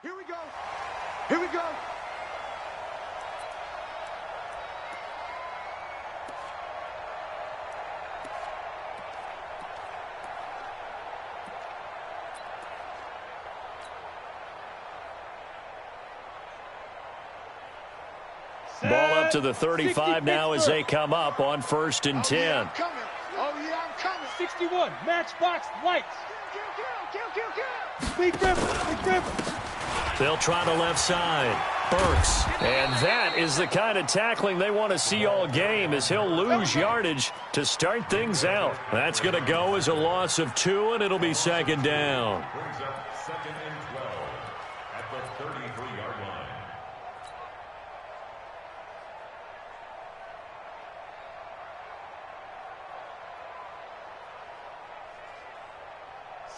Here we go. Here we go. Ball up to the 35 now as they come up on 1st and 10. Yeah, I'm coming. Oh, yeah, I'm coming. 61, matchbox lights. Big river. They'll try the left side. Burks. And that is the kind of tackling they want to see all game, as he'll lose yardage to start things out. That's going to go as a loss of 2, and it'll be 2nd down. Brings up 2nd and 12 at the 33-yard line.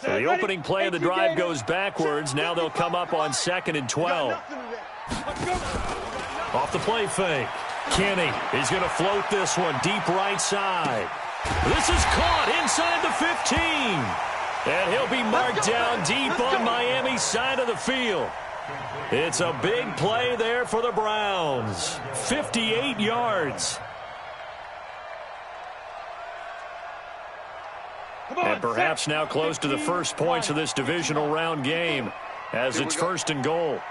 So the opening play of the drive goes backwards. Now they'll come up on 2nd and 12. Off the play fake. Kenny is going to float this one deep right side. This is caught inside the 15. And he'll be marked down deep on Miami's side of the field. It's a big play there for the Browns. 58 yards. And perhaps now close to the first points of this divisional round game as it's 1st and goal.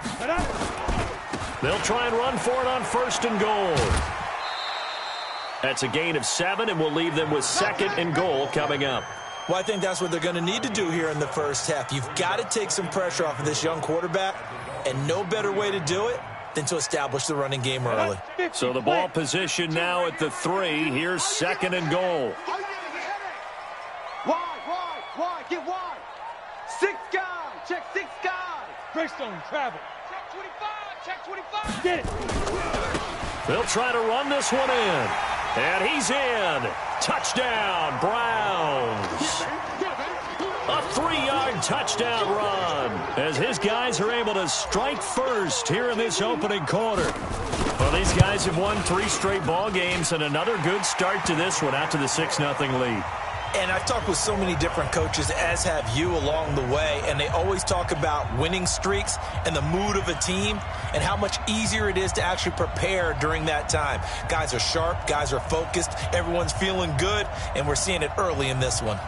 They'll try and run for it on 1st and goal. That's a gain of 7, and we'll leave them with 2nd and goal coming up. Well, I think that's what they're going to need to do here in the first half. You've got to take some pressure off of this young quarterback, and no better way to do it than to establish the running game early. So the ball position now at the 3. Here's 2nd and goal. Wide, get wide. 6 guys, check 6 guys. Greystone travel. Check 25. Get it. They'll try to run this one in. And he's in. Touchdown, Browns. A 3-yard touchdown run as his guys are able to strike first here in this opening quarter. Well, these guys have won 3 straight ball games, and another good start to this one out to the 6-0 lead. And I've talked with so many different coaches, as have you, along the way, and they always talk about winning streaks and the mood of a team and how much easier it is to actually prepare during that time. Guys are sharp, guys are focused, everyone's feeling good, and we're seeing it early in this one.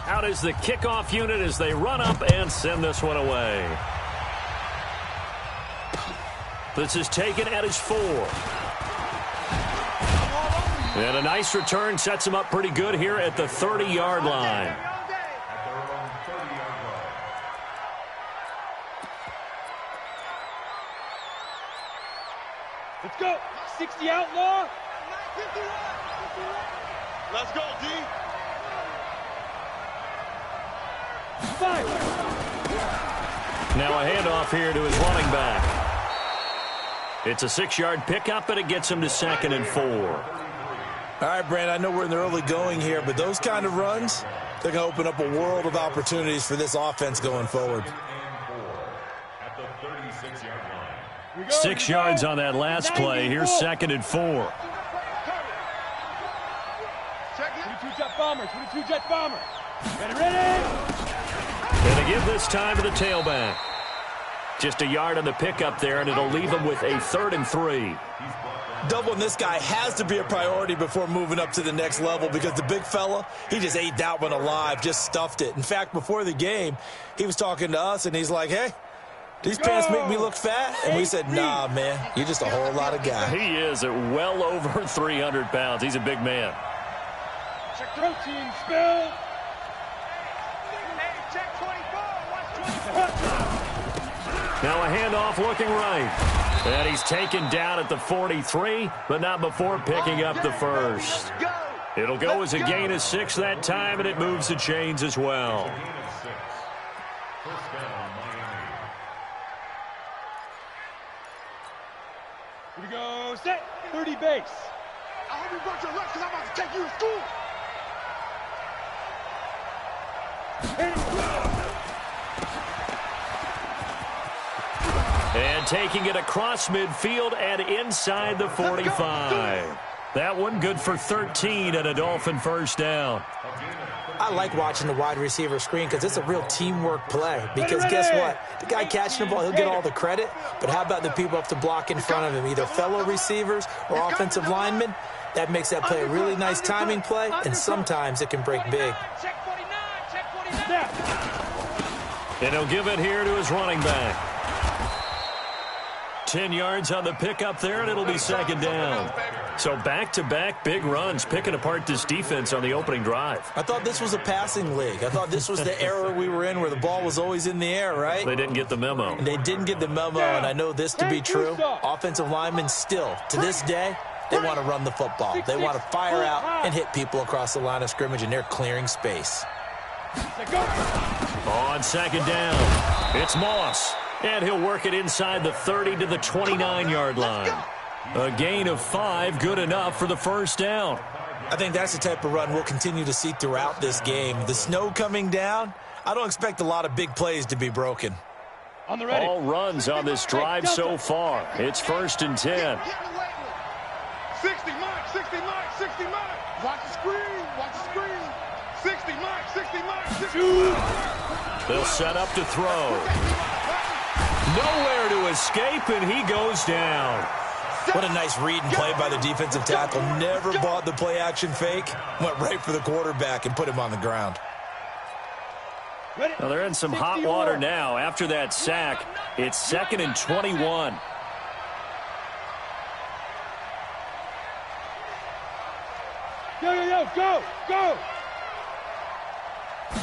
Out is the kickoff unit as they run up and send this one away. This is taken at his 4. And a nice return sets him up pretty good here at the 30-yard line. Let's go. 60 outlaw. Let's go, D. 5. Now a handoff here to his running back. It's a 6-yard pickup, and it gets him to 2nd and 4. All right, Brand, I know we're in the early going here, but those kind of runs, they're going to open up a world of opportunities for this offense going forward. 6 yards on that last play. Here's 2nd and 4. 22 jet bomber. 22 jet bomber. Ready. And they give this time to the tailback. Just a yard on the pickup there, and it'll leave him with a 3rd and 3. Doubling this guy has to be a priority before moving up to the next level, because the big fella, he just ate that one alive, just stuffed it. In fact, before the game, he was talking to us, and he's like, hey, these pants make me look fat? And we said, nah, man, you're just a whole lot of guy. He is at well over 300 pounds. He's a big man. Check protein spill. Check 24. Watch 24. Now a handoff looking right. And he's taken down at the 43, but not before picking up the first. It'll go as a gain of 6 that time, and it moves the chains as well. Here we go. Set. 30 base. I hope you brought your lunch because I'm about to take you to school. And taking it across midfield and inside the 45. That one good for 13 and a Dolphin first down. I like watching the wide receiver screen because it's a real teamwork play. Because guess what? The guy catching the ball, he'll get all the credit. But how about the people up to block in front of him, either fellow receivers or offensive linemen? That makes that play a really nice timing play, and sometimes it can break big. And he'll give it here to his running back. 10 yards on the pickup there, and it'll be second down. So back-to-back big runs, picking apart this defense on the opening drive. I thought this was a passing league. I thought this was the era we were in where the ball was always in the air, right? They didn't get the memo. They didn't get the memo, and I know this to be true. Offensive linemen still, to this day, they want to run the football. They want to fire out and hit people across the line of scrimmage, and they're clearing space. On second down, it's Moss. And he'll work it inside the 30 to the 29-yard line. A gain of 5, good enough for the first down. I think that's the type of run we'll continue to see throughout this game. The snow coming down, I don't expect a lot of big plays to be broken. All runs on this drive so far. It's 1st and 10. 60 Mike, 60 Mike, 60 Mike. Watch the screen, watch the screen. 60 Mike, 60 Mike, 60 Mike. They'll set up to throw. Nowhere to escape, and he goes down. What a nice read and play by the defensive tackle. Never bought the play-action fake. Went right for the quarterback and put him on the ground. Well, they're in some hot water now. After that sack, it's 2nd and 21. Yo, go!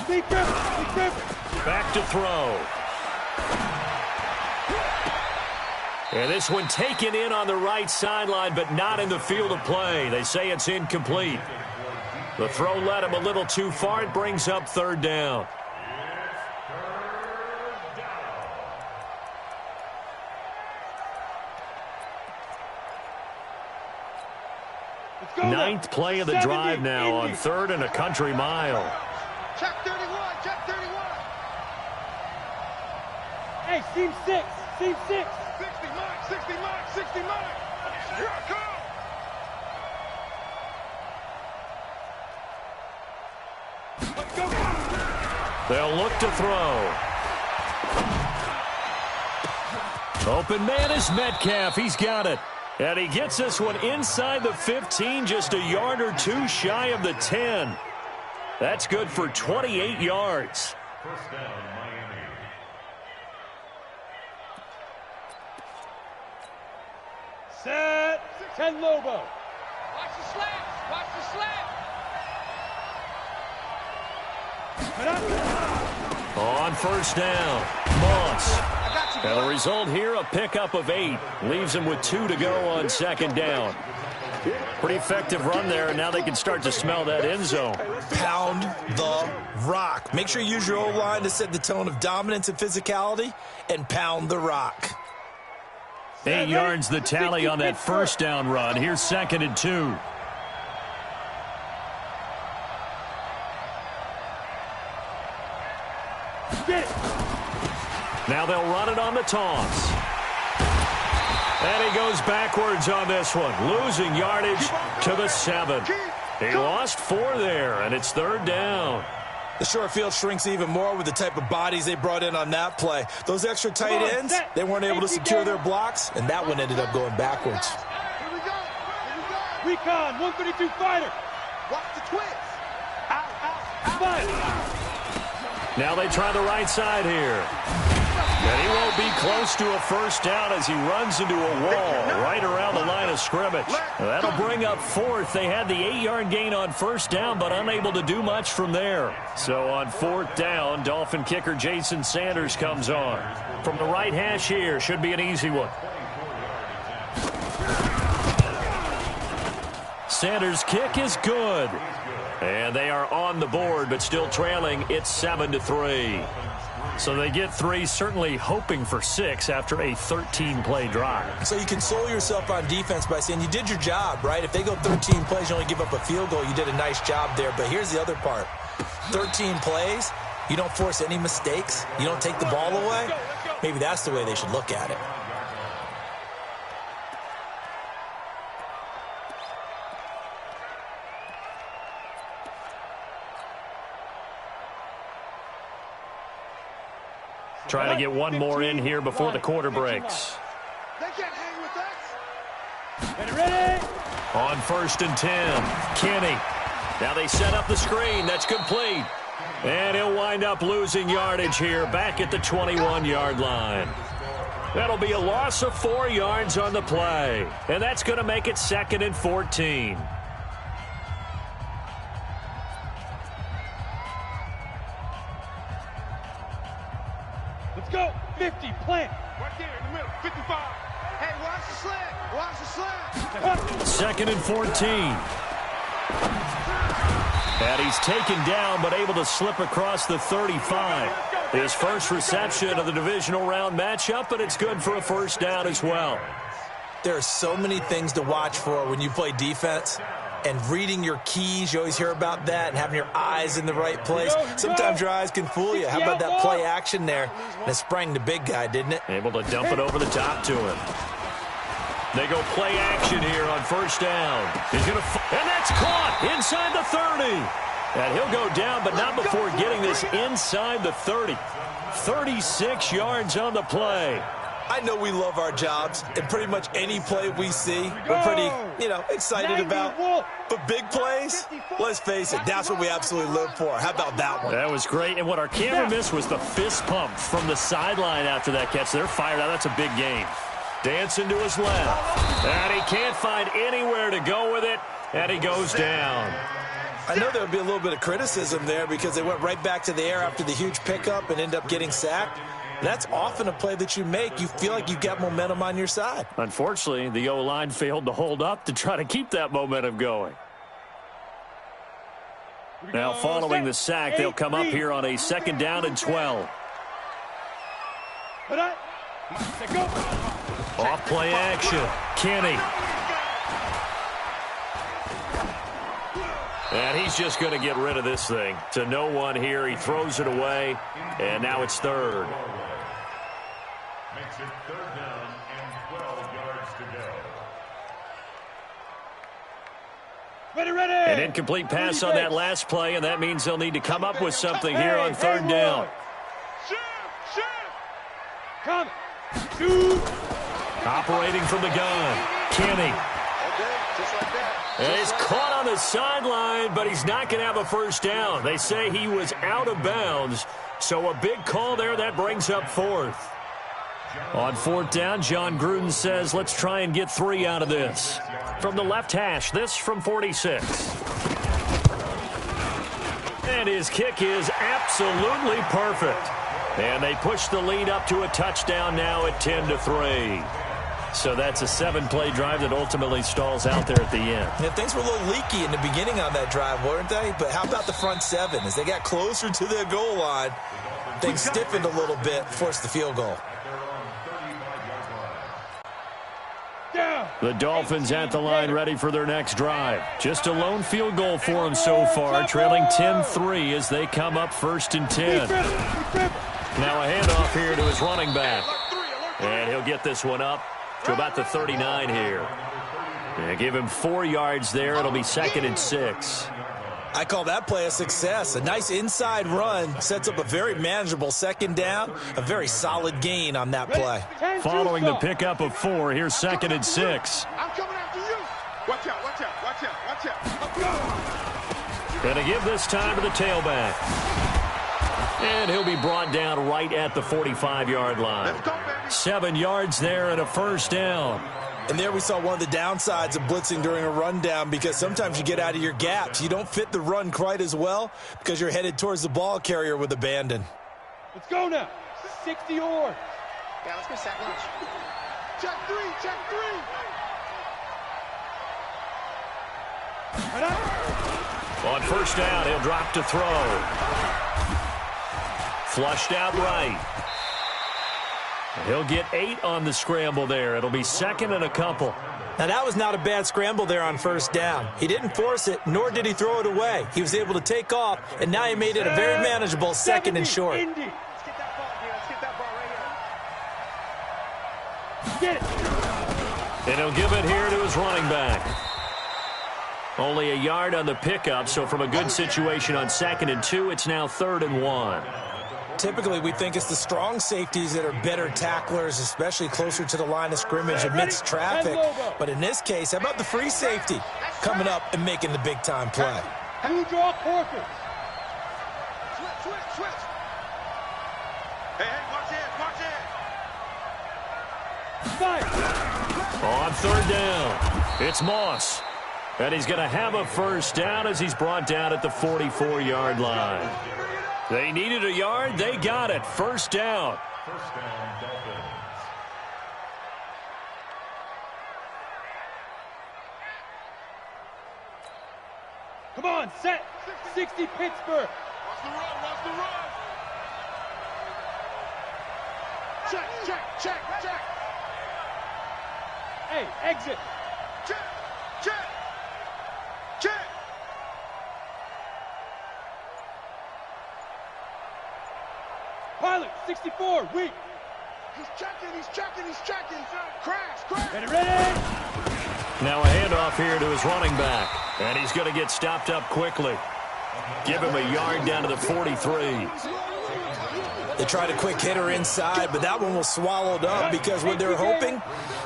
Steve Griffin. Back to throw. And this one taken in on the right sideline, but not in the field of play. They say it's incomplete. The throw led him a little too far. It brings up 3rd down. Ninth play of the drive now on 3rd and a country mile. Check 31, check 31. Hey, seam 6, seam 6. 60 Mike, 60 Mike, 60 Mike. Here I come. Let's go. They'll look to throw. Open man is Metcalf. He's got it. And he gets this one inside the 15, just a yard or two shy of the 10. That's good for 28 yards. First down, Miami. Set. 10 Lobo. Watch the slants. Watch the slants. On first down, Moss. And the result here, a pickup of 8. Leaves him with 2 to go on 2nd down. Pretty effective run there, and now they can start to smell that end zone. Pound the rock. Make sure you use your O-line to set the tone of dominance and physicality, and pound the rock. 8 yards the tally on that first down run. Here's 2nd and 2. Now they'll run it on the toss. And he goes backwards on this one, losing yardage to the 7. He lost 4 there, and it's 3rd down. The short field shrinks even more with the type of bodies they brought in on that play. Those extra tight ends, they weren't able to secure their blocks, and that one ended up going backwards. Here we go. Recon, 132 fighter. Watch the twist. Out. Now they try the right side here. And he won't be close to a first down as he runs into a wall right around the line of scrimmage. That'll bring up 4th. They had the 8-yard gain on first down, but unable to do much from there. So on 4th down, Dolphin kicker Jason Sanders comes on. From the right hash here, should be an easy one. Sanders' kick is good. And they are on the board, but still trailing. It's 7-3. So they get 3, certainly hoping for 6 after a 13-play drive. So you console yourself on defense by saying you did your job, right? If they go 13 plays, you only give up a field goal, you did a nice job there. But here's the other part. 13 plays, you don't force any mistakes, you don't take the ball away. Maybe that's the way they should look at it. trying to get one more in here before the quarter breaks. They can't hang with us. Ready? On 1st and 10, Kenny. Now they set up the screen. That's complete. And he'll wind up losing yardage here back at the 21-yard line. That'll be a loss of 4 yards on the play. And that's going to make it 2nd and 14. Let's go. 50, plant. Right there in the middle. 55. Hey, watch the slant. Watch the slant. 2nd and 14. And he's taken down but able to slip across the 35. His first reception of the divisional round matchup, but it's good for a first down as well. There are so many things to watch for when you play defense. And reading your keys, you always hear about that, and having your eyes in the right place. Sometimes your eyes can fool you. How about that play action there? And it sprang the big guy, didn't it? Able to dump it over the top to him. They go play action here on first down. He's going to, and that's caught inside the 30. And he'll go down, but not before getting this inside the 30. 36 yards on the play. I know we love our jobs, and pretty much any play we see, we're pretty, excited about. But big plays, let's face it, that's what we absolutely live for. How about that one? That was great, and what our camera missed was the fist pump from the sideline after that catch. They're fired out. That's a big game. Dancing to his left, and he can't find anywhere to go with it, and he goes down. I know there would be a little bit of criticism there because they went right back to the air after the huge pickup and end up getting sacked. That's often a play that you make. You feel like you've got momentum on your side. Unfortunately, the O-line failed to hold up to try to keep that momentum going. Now, following the sack, they'll come up here on a 2nd down and 12. Off play action. Kenny. And he's just going to get rid of this thing. To no one here. He throws it away. And now it's 3rd. Makes it 3rd down and 12 yards to go. Ready. An incomplete pass on that last play, and that means they'll need to come up with something here on 3rd down. Come. Shoot. Operating from the gun. Kenny. Okay, just like that. And he's caught on the sideline, but he's not going to have a first down. They say he was out of bounds, so a big call there. That brings up 4th. On 4th down, John Gruden says, let's try and get 3 out of this. From the left hash, this from 46. And his kick is absolutely perfect. And they push the lead up to a touchdown now at 10-3. So that's a 7-play drive that ultimately stalls out there at the end. Yeah, things were a little leaky in the beginning on that drive, weren't they? But how about the front 7? As they got closer to their goal line, things stiffened a little bit, forced the field goal. The Dolphins at the line ready for their next drive. Just a lone field goal for them so far, trailing 10-3 as they come up 1st and 10. Now a handoff here to his running back. And he'll get this one up to about the 39 here. And give him 4 yards there. It'll be 2nd and 6. I call that play a success. A nice inside run sets up a very manageable 2nd down. A very solid gain on that play. Following the pickup of 4, here's 2nd and 6. I'm coming after you. Watch out, watch out, watch out, watch out. Going to give this time to the tailback. And he'll be brought down right at the 45-yard line. 7 yards there and a first down. And there we saw one of the downsides of blitzing during a rundown because sometimes you get out of your gaps. You don't fit the run quite as well because you're headed towards the ball carrier with abandon. Let's go now. 60 yards. Yeah, let's go sack lunch. Check 3, check 3. On first down, he'll drop to throw. Flushed out right. He'll get 8 on the scramble there. It'll be 2nd and a couple. Now, that was not a bad scramble there on first down. He didn't force it, nor did he throw it away. He was able to take off, and now he made it a very manageable 2nd and short. Indy. Let's get that ball here. Let's get that ball right Get it. And he'll give it here to his running back. Only a yard on the pickup, so from a good situation on 2nd and 2, it's now 3rd and 1. Typically, we think it's the strong safeties that are better tacklers, especially closer to the line of scrimmage amidst traffic. But in this case, how about the free safety coming up and making the big-time play? Two draw quarters. Switch. Hey, watch it. Fire. On third down, it's Moss. And he's going to have a first down as he's brought down at the 44-yard line. They needed a yard. They got it. First down. First down, Dolphins. Come on, set. 60 Pittsburgh. Watch the run. Check. Hey, exit. Check. Pilot, 64, weak. He's checking. Crash. Ready. Now a handoff here to his running back. And he's going to get stopped up quickly. Give him a yard down to the 43. They tried a quick hitter inside, but that one was swallowed up because what they're hoping,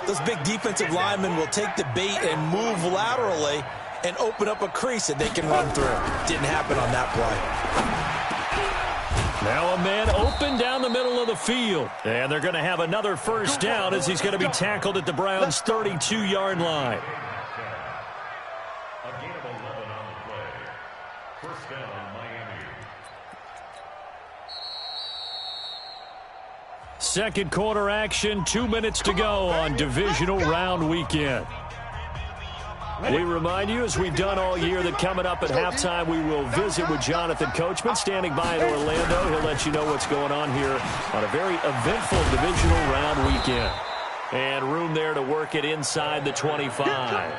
those big defensive linemen will take the bait and move laterally and open up a crease that they can run through. Didn't happen on that play. Now a man open down the middle of the field. And they're going to have another first down as he's going to be tackled at the Browns' 32-yard line. A gain of 11 on the play. First down, Miami. Second quarter action, 2 minutes to go on divisional round weekend. We remind you, as we've done all year, that coming up at halftime, we will visit with Jonathan Coachman, standing by in Orlando. He'll let you know what's going on here on a very eventful divisional round weekend. And room there to work it inside the 25.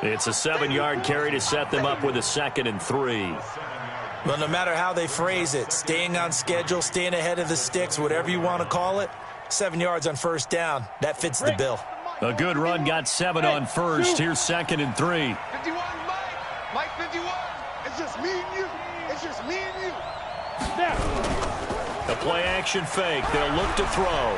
It's a 7-yard carry to set them up with a 2nd and 3. Well, no matter how they phrase it, staying on schedule, staying ahead of the sticks, whatever you want to call it, 7 yards on first down, that fits the bill. A good run, got 7 on first. Here's 2nd and 3. 51, Mike 51. It's just me and you. A play action fake. They'll look to throw.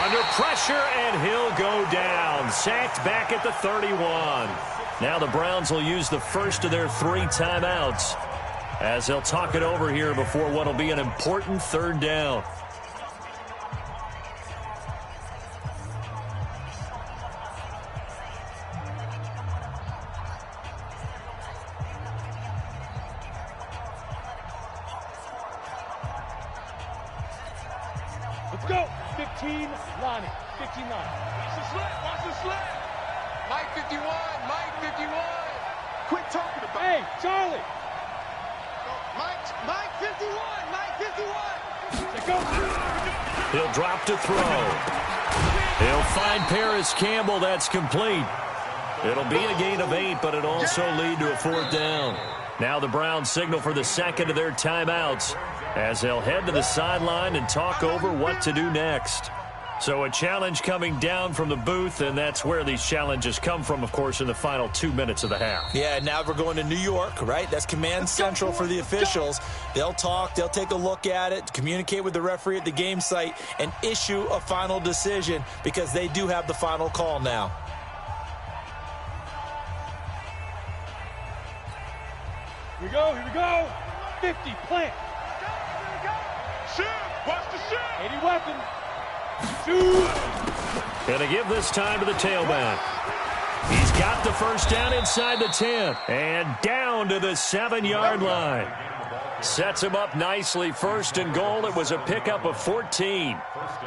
Under pressure, and he'll go down. Sacked back at the 31. Now the Browns will use the first of their 3 timeouts as they'll talk it over here before what will be an important third down. Let's go. 15, Lonnie. 15 Lonnie. Watch the slip. Mike 51. Quit talking about Hey, Charlie. Mike 51. Let's go. He'll drop to throw. He'll find Paris Campbell. That's complete. It'll be a gain of 8, but it'll also lead to a 4th down. Now the Browns signal for the second of their timeouts as they'll head to the sideline and talk over what to do next. So a challenge coming down from the booth, and that's where these challenges come from, of course, in the final 2 minutes of the half. Yeah, now we're going to New York, right? That's command central for the officials. They'll talk, they'll take a look at it, communicate with the referee at the game site, and issue a final decision because they do have the final call now. Here we go. 50, plant. Shoot. Watch the shoot. 80 weapon. Shoot. Going to give this time to the tailback. He's got the first down inside the 10 and down to the 7-yard line. Sets him up nicely. 1st and goal. It was a pickup of 14.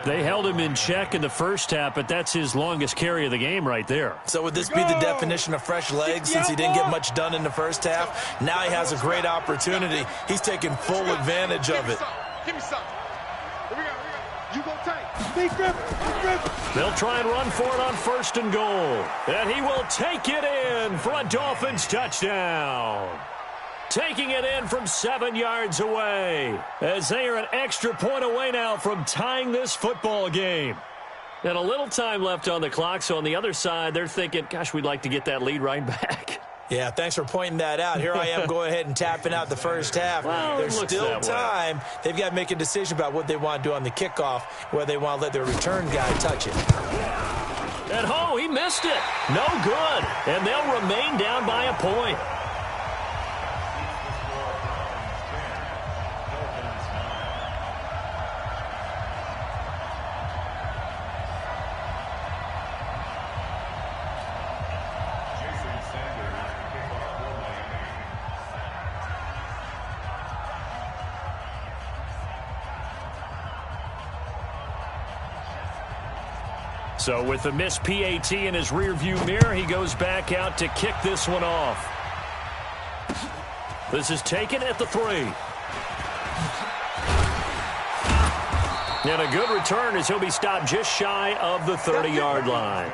They held him in check in the first half, but that's his longest carry of the game right there. So would this be the definition of fresh legs since he didn't get much done in the first half? Now he has a great opportunity. He's taking full advantage of it. Give me some. Here we go. You go tight. Big grip. They'll try and run for it on 1st and goal. And he will take it in for a Dolphins touchdown. Taking it in from 7 yards away as they are an extra point away now from tying this football game. And a little time left on the clock, so on the other side, they're thinking, gosh, we'd like to get that lead right back. Yeah, thanks for pointing that out. Here I am going ahead and tapping out the first half. Well, there's still time. Way. They've got to make a decision about what they want to do on the kickoff, whether they want to let their return guy touch it. At home, he missed it. No good. And they'll remain down by a point. So with the missed PAT in his rearview mirror, he goes back out to kick this one off. This is taken at the 3. And a good return as he'll be stopped just shy of the 30-yard line.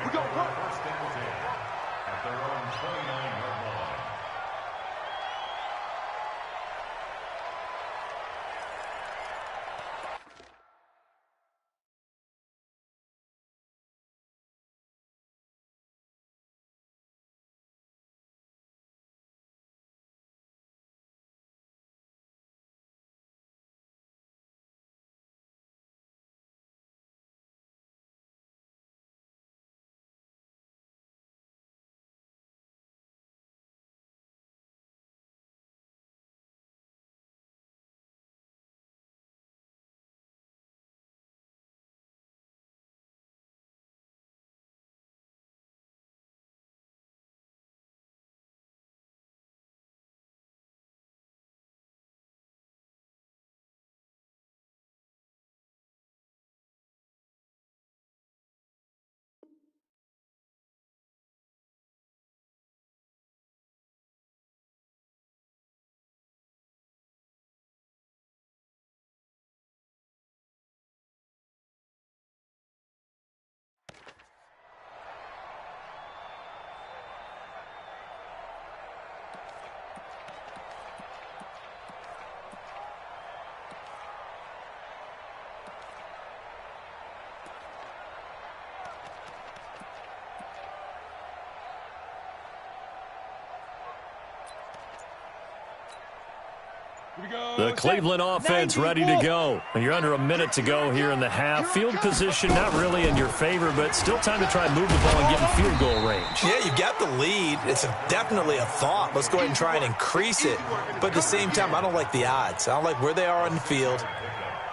The Cleveland offense ready to go. And you're under a minute to go here in the half. Field position not really in your favor, but still time to try and move the ball and get in field goal range. Yeah, you've got the lead. It's definitely a thought. Let's go ahead and try and increase it. But at the same time, I don't like the odds. I don't like where they are on the field.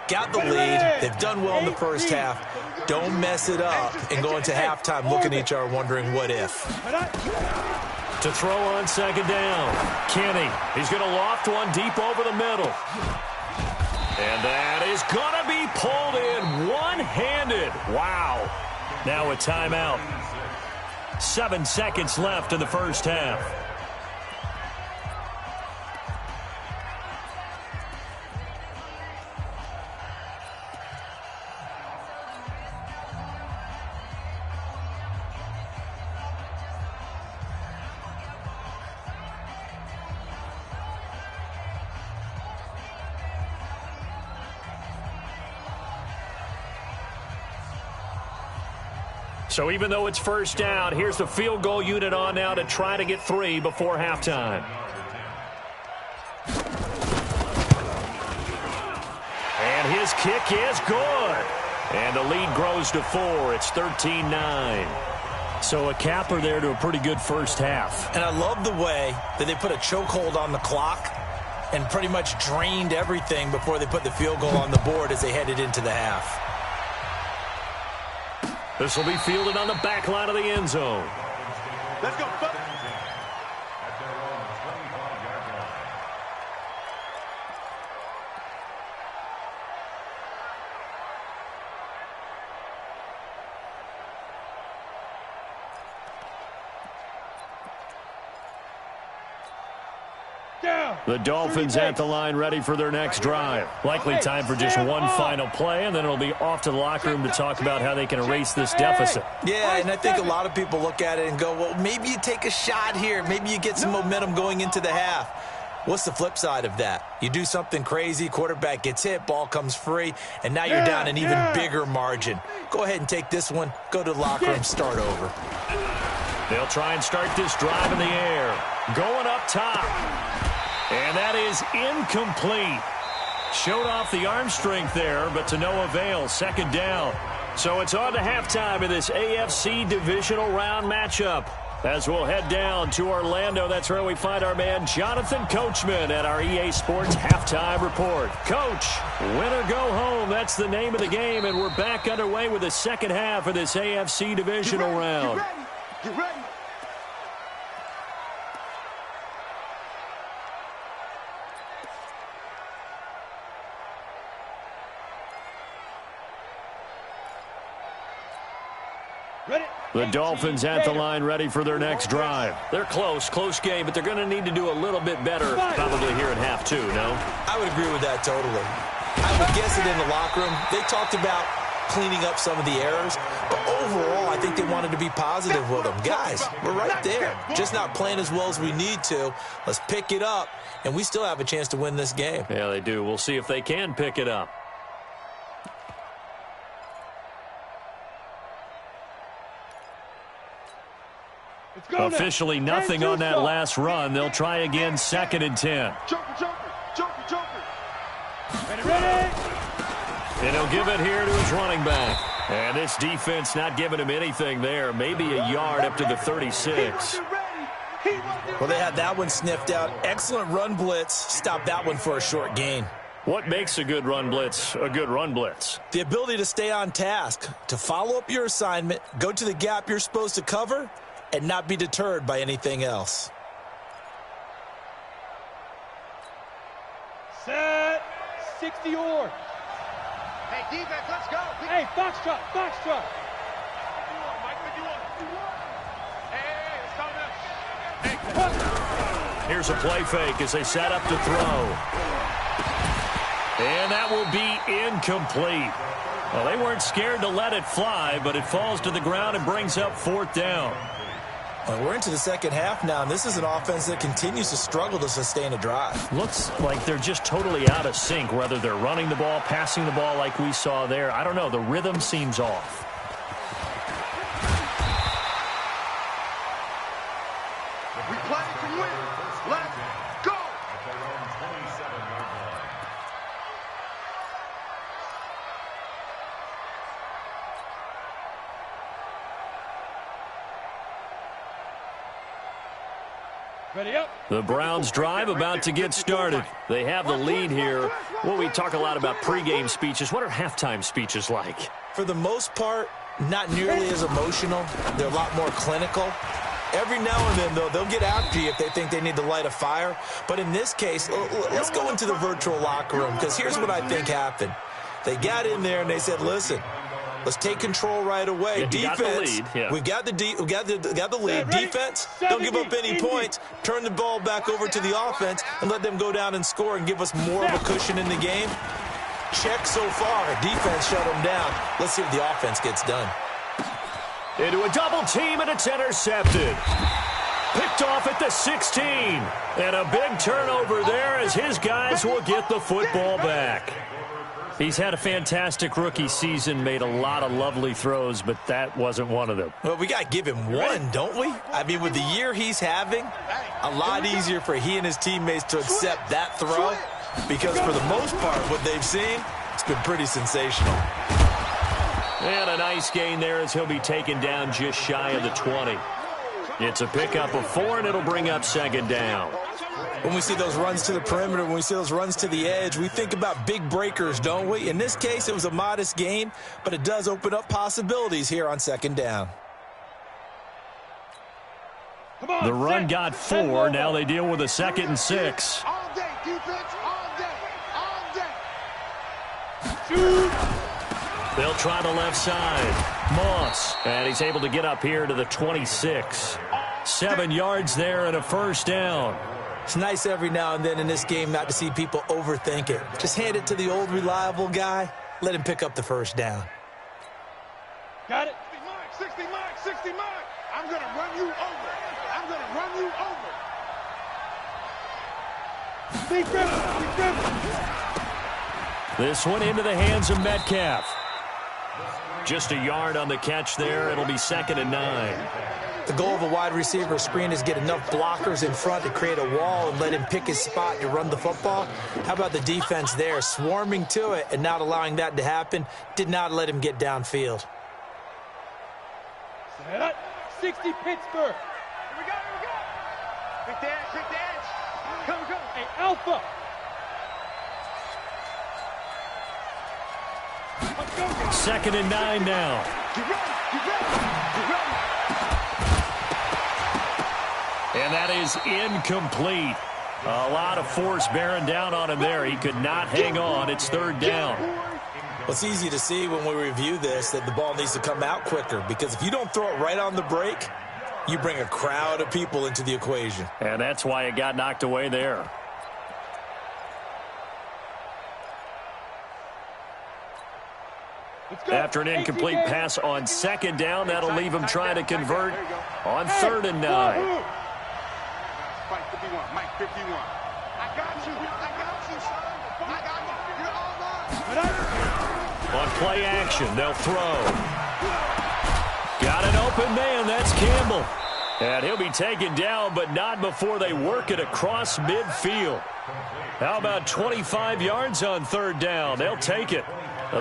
Got the lead. They've done well in the first half. Don't mess it up and go into halftime looking at each other wondering what if. To throw on second down. Kenny, he's going to loft one deep over the middle. And that is going to be pulled in one-handed. Wow. Now a timeout. 7 seconds left in the first half. So even though it's first down, here's the field goal unit on now to try to get 3 before halftime. And his kick is good. And the lead grows to 4. It's 13-9. So a capper there to a pretty good first half. And I love the way that they put a chokehold on the clock and pretty much drained everything before they put the field goal on the board as they headed into the half. This will be fielded on the back line of the end zone. Let's go. The Dolphins at the line ready for their next drive. Likely time for just one final play, and then it'll be off to the locker room to talk about how they can erase this deficit. Yeah, and I think a lot of people look at it and go, well, maybe you take a shot here. Maybe you get some momentum going into the half. What's the flip side of that? You do something crazy, quarterback gets hit, ball comes free, and now you're down an even bigger margin. Go ahead and take this one, go to the locker room, start over. They'll try and start this drive in the air. Going up top. And that is incomplete. Showed off the arm strength there, but to no avail. Second down. So it's on to halftime in this AFC divisional round matchup. As we'll head down to Orlando, that's where we find our man Jonathan Coachman at our EA Sports Halftime Report. Coach, win or go home, that's the name of the game, and we're back underway with the second half of this AFC divisional round. Get ready. The Dolphins at the line ready for their next drive. They're close game, but they're going to need to do a little bit better probably here at half two, no? I would agree with that totally. I would guess it in the locker room. They talked about cleaning up some of the errors, but overall I think they wanted to be positive with them. Guys, we're right there. Just not playing as well as we need to. Let's pick it up, and we still have a chance to win this game. Yeah, they do. We'll see if they can pick it up. Officially nothing on that last run. They'll try again, 2nd and 10. Joker. Ready. And he'll give it here to his running back. And this defense not giving him anything there. Maybe a yard up to the 36. Well, they had that one sniffed out. Excellent run blitz. Stop that one for a short gain. What makes a good run blitz a good run blitz? The ability to stay on task, to follow up your assignment, go to the gap you're supposed to cover, and not be deterred by anything else. Set. 60 or. Hey, defense, let's go. Hey, box truck. Mike, what you want? Hey, it's coming up. Here's a play fake as they set up to throw. And that will be incomplete. Well, they weren't scared to let it fly, but it falls to the ground and brings up 4th down. Well, we're into the second half now, and this is an offense that continues to struggle to sustain a drive. Looks like they're just totally out of sync, whether they're running the ball, passing the ball like we saw there. I don't know. The rhythm seems off. We play to win. Let's go. At their own 27-yard line. Ready up. The Browns drive about to get started. They have the lead here. Well, we talk a lot about pregame speeches. What are halftime speeches like? For the most part, not nearly as emotional. They're a lot more clinical. Every now and then, though, they'll get after you if they think they need to light a fire. But in this case, let's go into the virtual locker room, because here's what I think happened. They got in there and they said, listen, let's take control right away. Yeah, defense, we've got the lead. Defense, don't give up any points. Turn the ball back over to the offense and let them go down and score and give us more of a cushion in the game. Check so far. Defense shut them down. Let's see what the offense gets done. Into a double team, and it's intercepted. Picked off at the 16. And a big turnover there as his guys will get the football back. He's had a fantastic rookie season, made a lot of lovely throws, but that wasn't one of them. Well, we got to give him one, don't we? I mean, with the year he's having, a lot easier for he and his teammates to accept that throw, because for the most part, what they've seen, it's been pretty sensational. And a nice gain there as he'll be taken down just shy of the 20. It's a pickup of 4, and it'll bring up 2nd down. When we see those runs to the perimeter, when we see those runs to the edge, we think about big breakers, don't we? In this case, it was a modest gain, but it does open up possibilities here on 2nd down. The run got 4. Now they deal with a 2nd and 6. All day, defense, all day, all day. Shoot. They'll try the left side. Moss, and he's able to get up here to the 26. 7 yards there and a 1st down. It's nice every now and then in this game not to see people overthink it. Just hand it to the old reliable guy. Let him pick up the 1st down. Got it. 60 Mike, 60 Mike. I'm going to run you over. I'm going to run you over. Big Griffin. This one into the hands of Metcalf. Just a yard on the catch there. It'll be 2nd and 9. The goal of a wide receiver screen is get enough blockers in front to create a wall and let him pick his spot to run the football. How about the defense there, swarming to it and not allowing that to happen? Did not let him get downfield. 60 Pittsburgh. Here we go. Quick dance. Come. Hey, Alpha. Second and 9 now. Get ready. And that is incomplete. A lot of force bearing down on him there. He could not hang on. It's third down. Well, it's easy to see when we review this that the ball needs to come out quicker, because if you don't throw it right on the break, you bring a crowd of people into the equation. And that's why it got knocked away there. After an incomplete pass on second down, that'll leave him trying to convert on third and 9. Mike 51. I got you, son. I got you. You're all mine. On play action, they'll throw. Got an open man. That's Campbell. And he'll be taken down, but not before they work it across midfield. How about 25 yards on third down? They'll take it.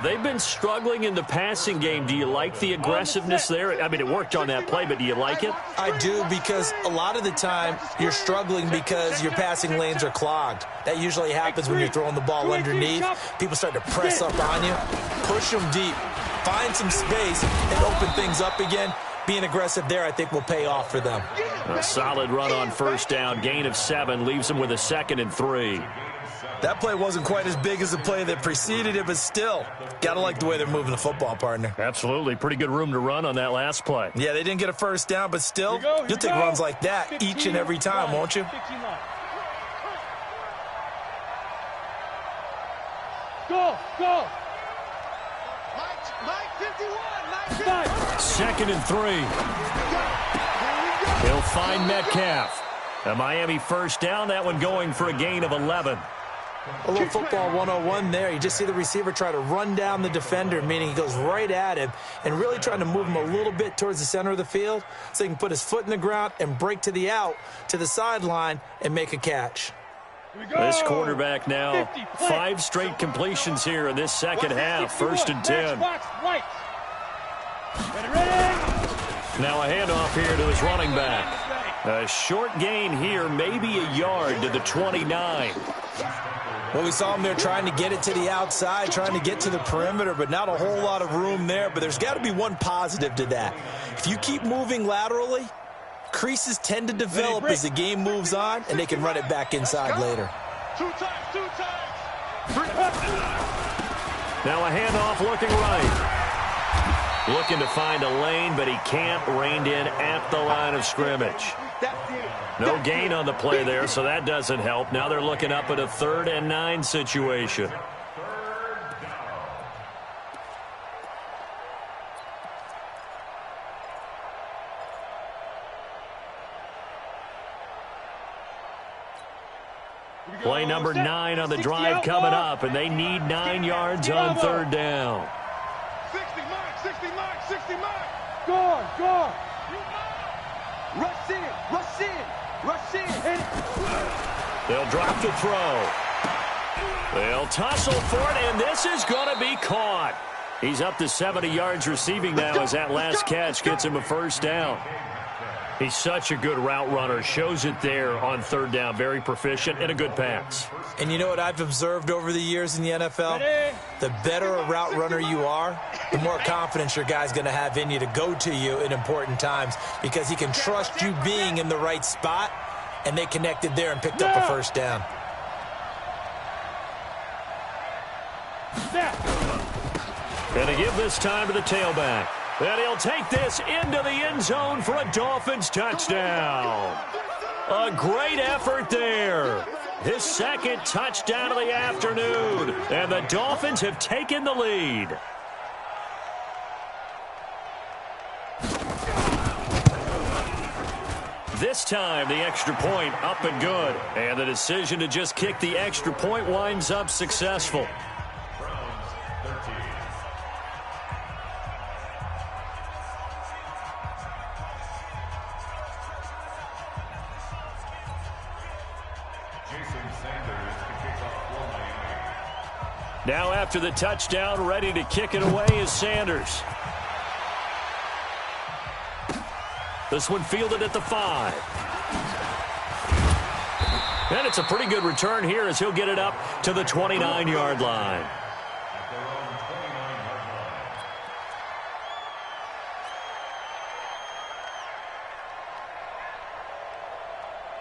They've been struggling in the passing game. Do you like the aggressiveness there? I mean, it worked on that play, but do you like it? I do, because a lot of the time you're struggling because your passing lanes are clogged. That usually happens when you're throwing the ball underneath. People start to press up on you. Push them deep. Find some space and open things up again. Being aggressive there, I think, will pay off for them. A solid run on first down. Gain of 7 leaves them with a 2nd and 3. That play wasn't quite as big as the play that preceded it, but still, got to like the way they're moving the football, partner. Absolutely. Pretty good room to run on that last play. Yeah, they didn't get a first down, but still, you'll take runs like that each and every time, won't you? Go. Mike 51. 2nd and 3. He'll find Metcalf. A Miami first down, that one going for a gain of 11. A little football 101 there. You just see the receiver try to run down the defender, meaning he goes right at him and really trying to move him a little bit towards the center of the field so he can put his foot in the ground and break to the out, to the sideline, and make a catch. This quarterback now, 5 straight completions here in this second half. 1st and 10. Now a handoff here to his running back. A short gain here, maybe a yard to the 29. Well, we saw him there trying to get it to the outside, trying to get to the perimeter, but not a whole lot of room there. But there's got to be one positive to that. If you keep moving laterally, creases tend to develop as the game moves on, and they can run it back inside later. 2 times. Now a handoff looking right. Looking to find a lane, but he can't. Reined in at the line of scrimmage. No gain on the play there, so that doesn't help. Now they're looking up at a 3rd and 9 situation. Play number 9 on the drive coming up, and they need 9 yards on third down. 60 Mike. Go. Rush in. They'll drop the throw. They'll tussle for it, and this is going to be caught. He's up to 70 yards receiving now as that last catch gets him a first down. He's such a good route runner. Shows it there on third down. Very proficient and a good pass. And you know what I've observed over the years in the NFL? The better a route runner you are, the more confidence your guy's going to have in you to go to you in important times, because he can trust you being in the right spot, and they connected there and picked up a first down. And to give this time to the tailback. And he'll take this into the end zone for a Dolphins touchdown. A great effort there. His 2nd touchdown of the afternoon. And the Dolphins have taken the lead. This time, the extra point up and good. And the decision to just kick the extra point winds up successful. Sanders to kick off for Miami. Now after the touchdown, ready to kick it away is Sanders. This one fielded at the 5. And it's a pretty good return here as he'll get it up to the 29-yard line. At their own 29-yard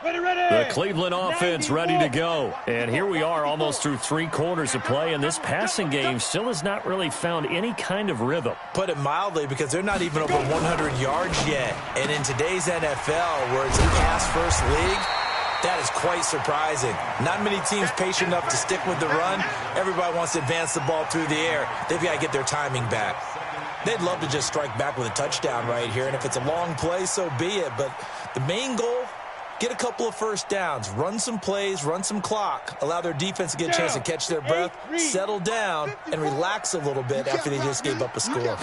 line. Ready. The Cleveland offense ready to go. And here we are almost through 3 quarters of play, and this passing game still has not really found any kind of rhythm. Put it mildly, because they're not even over 100 yards yet. And in today's NFL, where it's a pass-first league, that is quite surprising. Not many teams patient enough to stick with the run. Everybody wants to advance the ball through the air. They've got to get their timing back. They'd love to just strike back with a touchdown right here, and if it's a long play, so be it. But the main goal, get a couple of first downs, run some plays, run some clock, allow their defense to get a chance to catch their breath, settle down, and relax a little bit after they just gave up a score.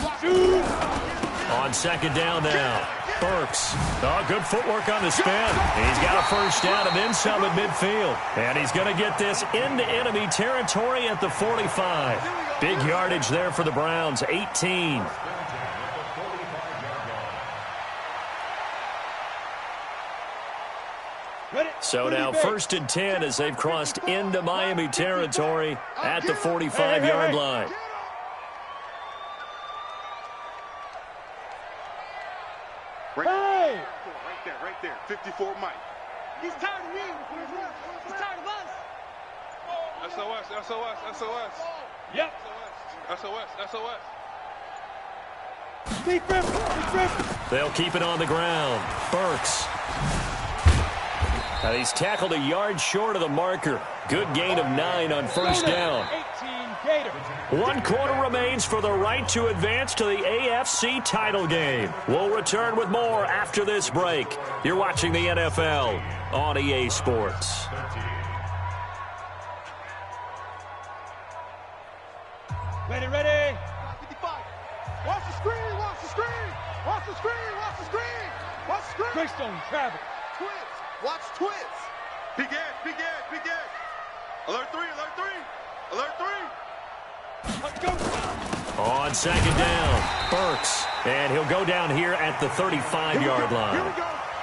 On second down now, Burks. Oh, good footwork on the spin. He's got a first down and then some at midfield. And he's going to get this into enemy territory at the 45. Big yardage there for the Browns, 18. So now 1st and 10 as they've crossed into Miami territory at the 45-yard line. Right there. 54 Mike. He's tired of me. He's tired of us. SOS. Yep. SOS. Defense. They'll keep it on the ground. Burks. Now he's tackled a yard short of the marker. Good gain of 9 on first down. 18 Gator. 1 quarter remains for the right to advance to the AFC title game. We'll return with more after this break. You're watching the NFL on EA Sports. Ready. 55. Watch the screen. Greystone travel. Twins. Watch twins. Big edge. Alert 3. Let's go. On second down, Burks. And he'll go down here at the 35-yard line.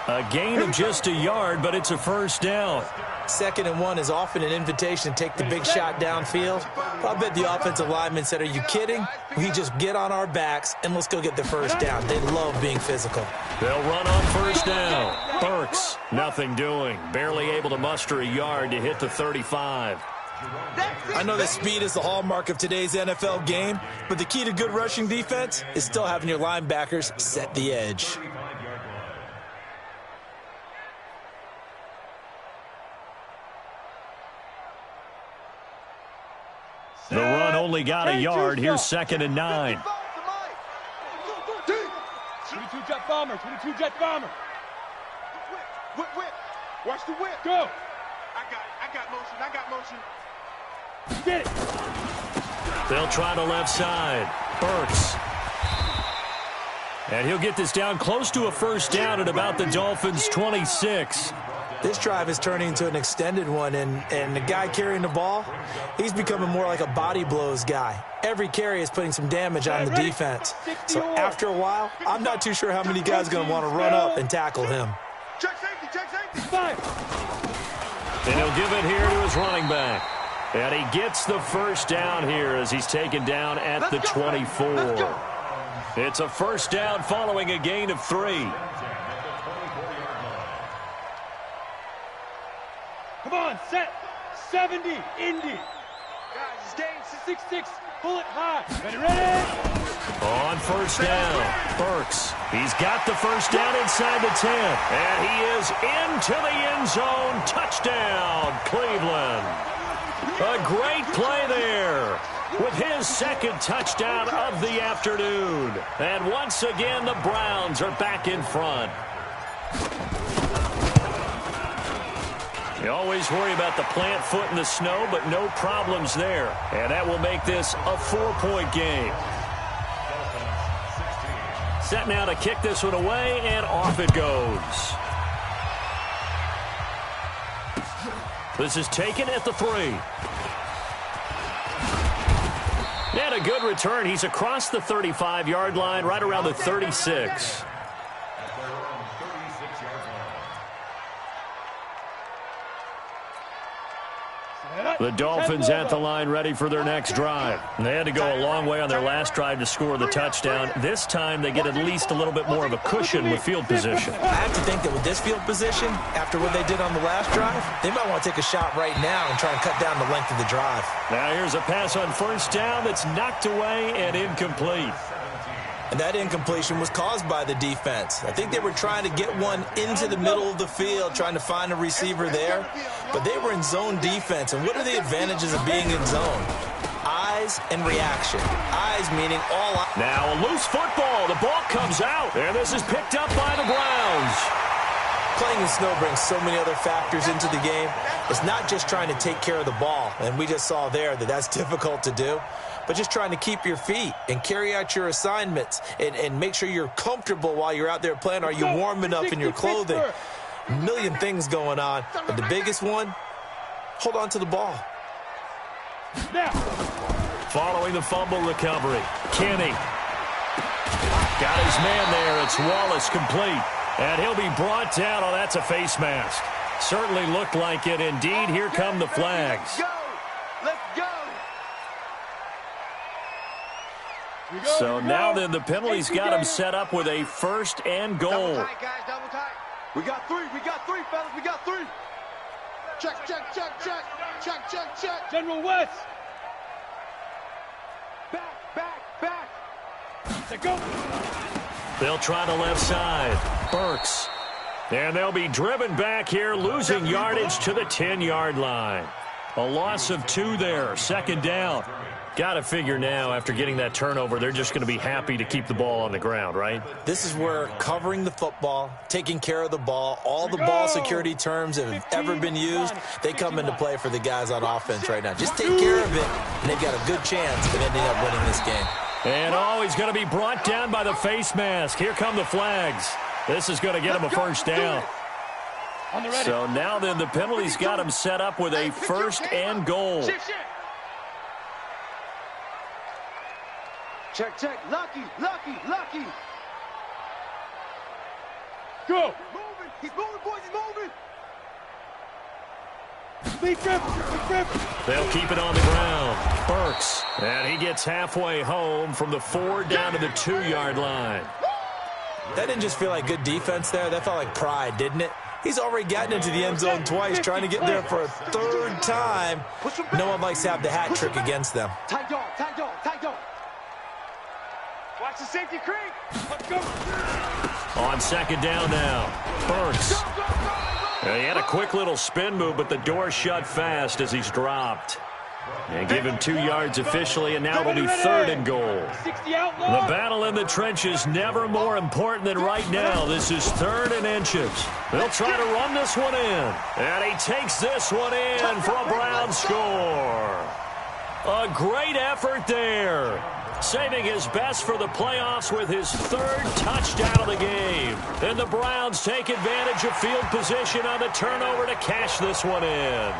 A gain of just a yard, but it's a first down. 2nd and 1 is often an invitation to take the big shot downfield. I bet the offensive lineman said, are you kidding? We just get on our backs and let's go get the first down. They love being physical. They'll run on first down. Burks, nothing doing. Barely able to muster a yard to hit the 35. I know that speed is the hallmark of today's NFL game, but the key to good rushing defense is still having your linebackers set the edge. The run only got a yard. Here's 2nd and 9. 22 jet bomber. Whip. Watch the whip. Go. I got motion. Get it. They'll try the left side. Burks. And he'll get this down close to a first down at about the Dolphins' 26. This drive is turning into an extended one, and the guy carrying the ball, he's becoming more like a body blows guy. Every carry is putting some damage on the defense. So after a while, I'm not too sure how many guys are going to want to run up and tackle him. Check safety. Fire. And he'll give it here to his running back. And he gets the first down here as he's taken down at the 24. It's a first down following a gain of 3. Come on, set. 70, Indy. Guys, it's game 6-6, bullet high. Ready. On first down, Burks. He's got the first down inside the 10. And he is into the end zone. Touchdown, Cleveland. A great play there with his 2nd touchdown of the afternoon. And once again, the Browns are back in front. You always worry about the plant foot in the snow, but no problems there. And that will make this a 4-point game. Set now to kick this one away, and off it goes. This is taken at the 3. And a good return. He's across the 35-yard line, right around the 36. The Dolphins at the line ready for their next drive. They had to go a long way on their last drive to score the touchdown. This time they get at least a little bit more of a cushion with field position. I have to think that with this field position, after what they did on the last drive, they might want to take a shot right now and try and cut down the length of the drive. Now here's a pass on first down that's knocked away and incomplete. And that incompletion was caused by the defense. I think they were trying to get one into the middle of the field, trying to find a receiver there. But they were in zone defense. And what are the advantages of being in zone? Eyes and reaction. Eyes meaning all eyes. Now a loose football. The ball comes out. And this is picked up by the Browns. Playing in snow brings so many other factors into the game. It's not just trying to take care of the ball. And we just saw there that that's difficult to do. But just trying to keep your feet and carry out your assignments and make sure you're comfortable while you're out there playing. Are you warm enough in your clothing? A million things going on. But the biggest one, hold on to the ball. Now. Following the fumble recovery, Kenny. Got his man there. It's Wallace complete. And he'll be brought down. Oh, that's a face mask. Certainly looked like it. Indeed, here come the flags. Let's go. So now then the penalty's got him set up with a first and goal. Double tight, guys, double tight. We got three, fellas, we got 3. Check, check, check, check. Check, check, check. General West. Back. Let go. They'll try the left side. Burks. And they'll be driven back here, losing yardage to the 10-yard line. A loss of 2 there, second down. Got to figure now, after getting that turnover, they're just going to be happy to keep the ball on the ground, right? This is where covering the football, taking care of the ball, all the ball security terms that have ever been used, they come into play for the guys on offense right now. Just take care of it, and they've got a good chance of ending up winning this game. And he's going to be brought down by the face mask. Here come the flags. This is going to get him a first down. So now then the penalty's got him set up with a first and goal. Check. Lucky. Go. Moving. He's moving, boys. He's moving. Lead grip. They'll keep it on the ground. Burks. And he gets halfway home from the 4 down to the 2-yard line. That didn't just feel like good defense there. That felt like pride, didn't it? He's already gotten into the end zone twice, trying to get there for a 3rd time. No one likes to have the hat trick against them. Tight dog. Watch the safety creep. Let's go. On second down now. Burks. He had a quick little spin move, but the door shut fast as he's dropped. And give him 2 yards officially, and now it'll be 3rd and goal. 60 outlaw. The battle in the trenches never more important than right now. This is 3rd and inches. They'll try to run this one in. And he takes this one in for a Brown score. A great effort there. Saving his best for the playoffs with his 3rd touchdown of the game. And the Browns take advantage of field position on the turnover to cash this one in.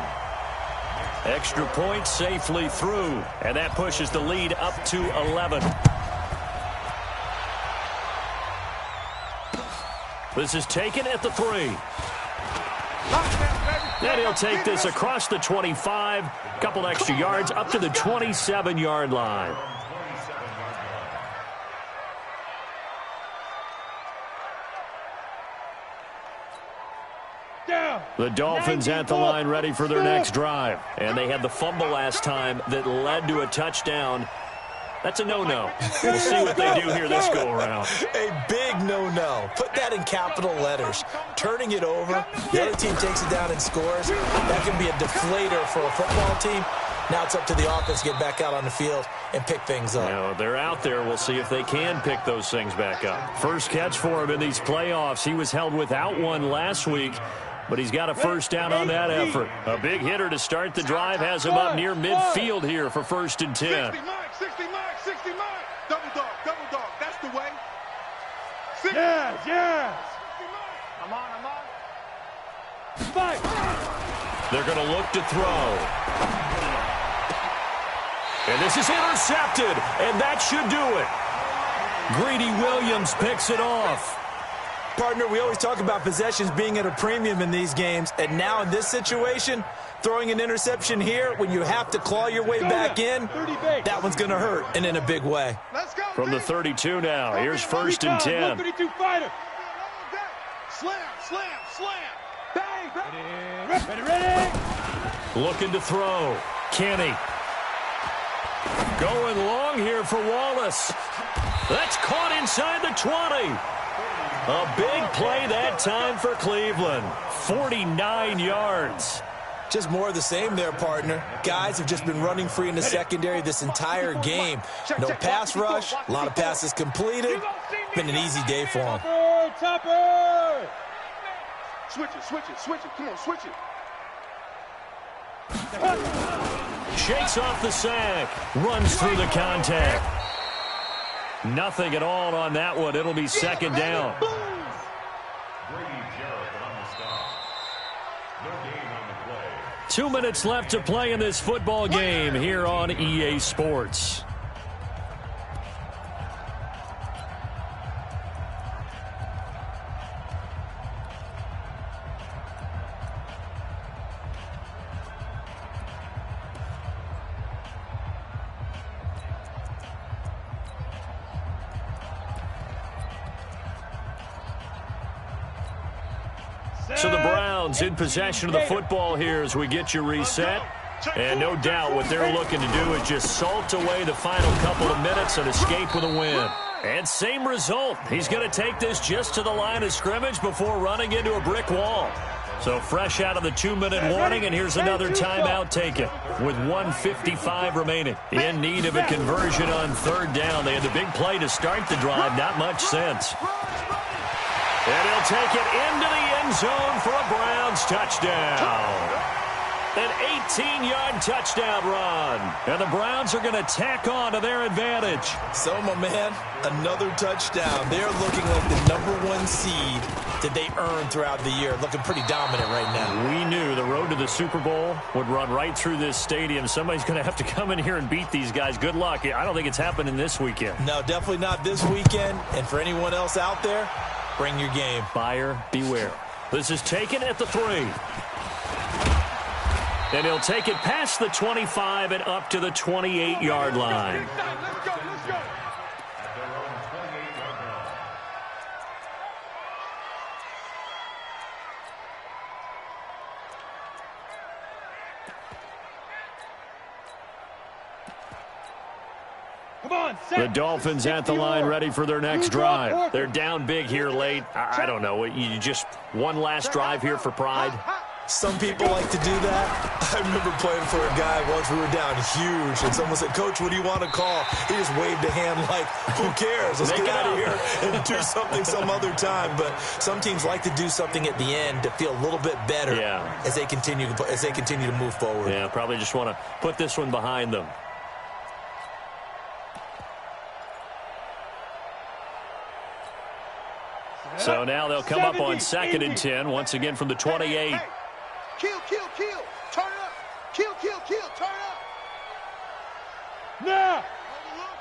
Extra point safely through, and that pushes the lead up to 11. This is taken at the 3. And he'll take this across the 25, a couple extra yards up to the 27-yard line. The Dolphins at the line ready for their next drive. And they had the fumble last time that led to a touchdown. That's a no-no. We'll see what they do here this go-around. A big no-no. Put that in capital letters. Turning it over, the other team takes it down and scores. That can be a deflator for a football team. Now it's up to the offense to get back out on the field and pick things up. Now, they're out there. We'll see if they can pick those things back up. First catch for him in these playoffs. He was held without one last week, but he's got a first down on that effort. A big hitter to start the drive has him up near midfield here for 1st and 10. 60 miles. Double dog. That's the way. Yes. I'm on. Fight. They're going to look to throw. And this is intercepted, and that should do it. Greedy Williams picks it off. Partner, we always talk about possessions being at a premium in these games, and now in this situation, throwing an interception here when you have to claw your way back in, that one's going to hurt, and in a big way. Let's go. From the 32 now, here's 1st and 10. 132 fighter. Slam, slam, slam. Bang, bang. Ready. Looking to throw. Kenny. Going long here for Wallace. That's caught inside the 20. A big play that time for Cleveland. 49 yards. Just more of the same there, partner. Guys have just been running free in the secondary this entire game. No pass rush, a lot of passes completed. Been an easy day for them. Topper. Switch it, switch it, switch it. Come on, switch it. Shakes off the sack. Runs through the contact. Nothing at all on that one. It'll be 2nd down. Brady Jarrett on the stop. No gain on the play. 2 minutes left to play in this football game here on EA Sports. So the Browns in possession of the football here as we get you reset. And no doubt what they're looking to do is just salt away the final couple of minutes and escape with a win. And same result. He's going to take this just to the line of scrimmage before running into a brick wall. So fresh out of the 2-minute warning, and here's another timeout taken with 1:55 remaining. In need of a conversion on 3rd down. They had the big play to start the drive. Not much sense. And he'll take it into the end zone for a Browns touchdown. An 18-yard touchdown run. And the Browns are going to tack on to their advantage. So, my man, another touchdown. They're looking like the #1 seed that they earned throughout the year. Looking pretty dominant right now. We knew the road to the Super Bowl would run right through this stadium. Somebody's going to have to come in here and beat these guys. Good luck. I don't think it's happening this weekend. No, definitely not this weekend. And for anyone else out there, bring your game. Buyer beware. This is taken at the 3. And he'll take it past the 25 and up to the 28-yard line. Let's go, let's go. At their own 28-yard line. Come on, The Dolphins at the line ready for their next drive. They're down big here late. I don't know. You just one last drive here for pride? Some people like to do that. I remember playing for a guy once. We were down huge, and someone said, "Coach, what do you want to call?" He just waved a hand like, "Who cares? Let's get out of here and do something some other time." But some teams like to do something at the end to feel a little bit better as they continue to move forward. Yeah, probably just want to put this one behind them. So now they'll come up on 2nd and 10, once again from the 28. Hey. Kill, kill, kill. Turn up. Kill, kill, kill. Turn up. Now.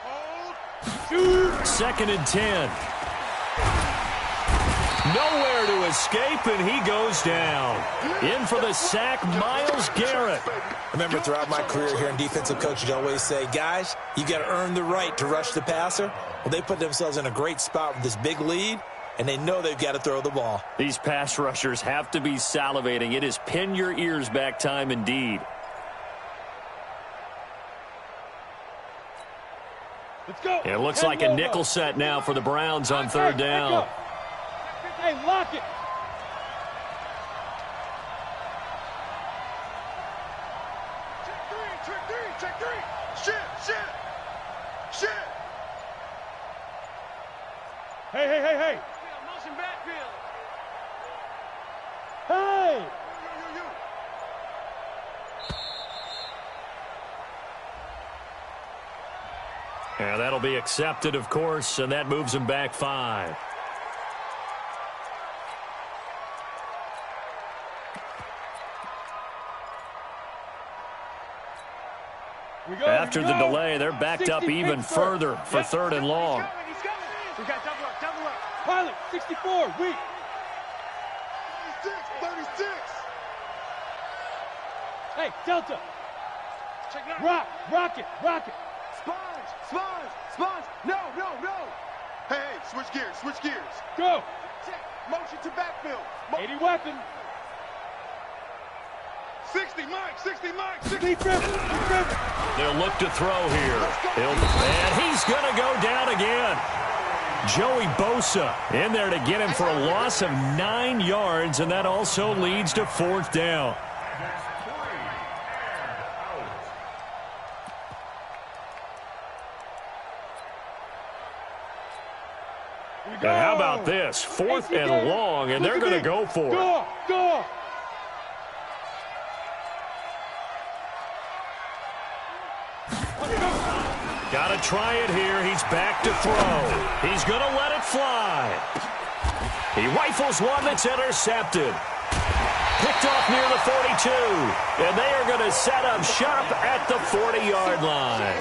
Hold. 2nd and 10. Nowhere to escape, and he goes down. In for the sack, Myles Garrett. Remember, throughout my career here in defensive coaching, I always say, guys, you got to earn the right to rush the passer. Well, they put themselves in a great spot with this big lead, and they know they've got to throw the ball. These pass rushers have to be salivating. It is pin your ears back time indeed. Let's go. It looks like a nickel set now for the Browns on 3rd down. Hey, lock it. Check three. Shit. Hey. Motion backfield. Hey. You. And that'll be accepted, of course, and that moves him back 5. After the delay, they're backed up even further for 3rd and long. He's going. We got double up, double up. Pilot, 64, weak. 36. Hey, Delta. Check it out. Rocket. Sponge. No. Hey, switch gears. Go. Check. Motion to backfield. 80 weapon. 60, Mike. Deep river. They'll look to throw here. And he's going to go down again. Joey Bosa in there to get him for a loss of 9 yards, and that also leads to 4th down. And how about this? 4th and long, and they're going to go for it. Go. Got to try it here. He's back to throw. He's going to let it fly. He rifles one that's intercepted. Picked off near the 42. And they are going to set up shop at the 40-yard line.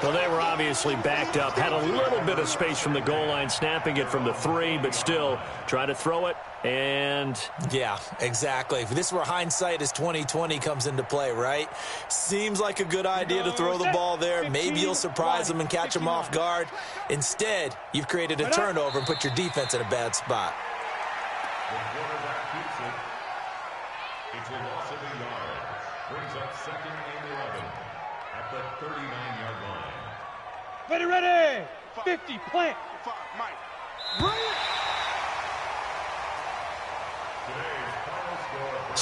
Well, they were obviously backed up. Had a little bit of space from the goal line, snapping it from the 3, but still try to throw it. And yeah, exactly. This is where hindsight is 20/20 comes into play, right? Seems like a good idea to throw the ball there. Maybe you'll surprise them and catch them off guard. Instead, you've created a turnover and put your defense in a bad spot. The quarterback keeps it. It's a loss of a yard. Brings up 2nd and 11 at the 39-yard line. Ready. 50, plant. 5, Mike. Bring it.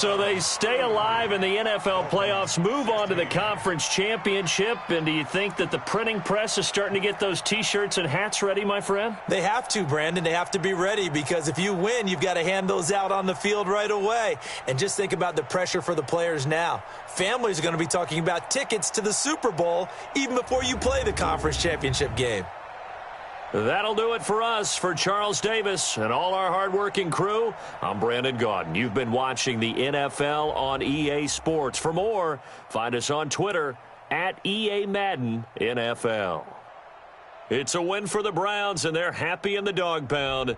so they stay alive in the NFL playoffs, move on to the conference championship. And do you think that the printing press is starting to get those T-shirts and hats ready, my friend? They have to, Brandon. They have to be ready because if you win, you've got to hand those out on the field right away. And just think about the pressure for the players now. Families are going to be talking about tickets to the Super Bowl even before you play the conference championship game. That'll do it for us. For Charles Davis and all our hardworking crew, I'm Brandon Gaudin. You've been watching the NFL on EA Sports. For more, find us on Twitter at EA Madden NFL. It's a win for the Browns, and they're happy in the dog pound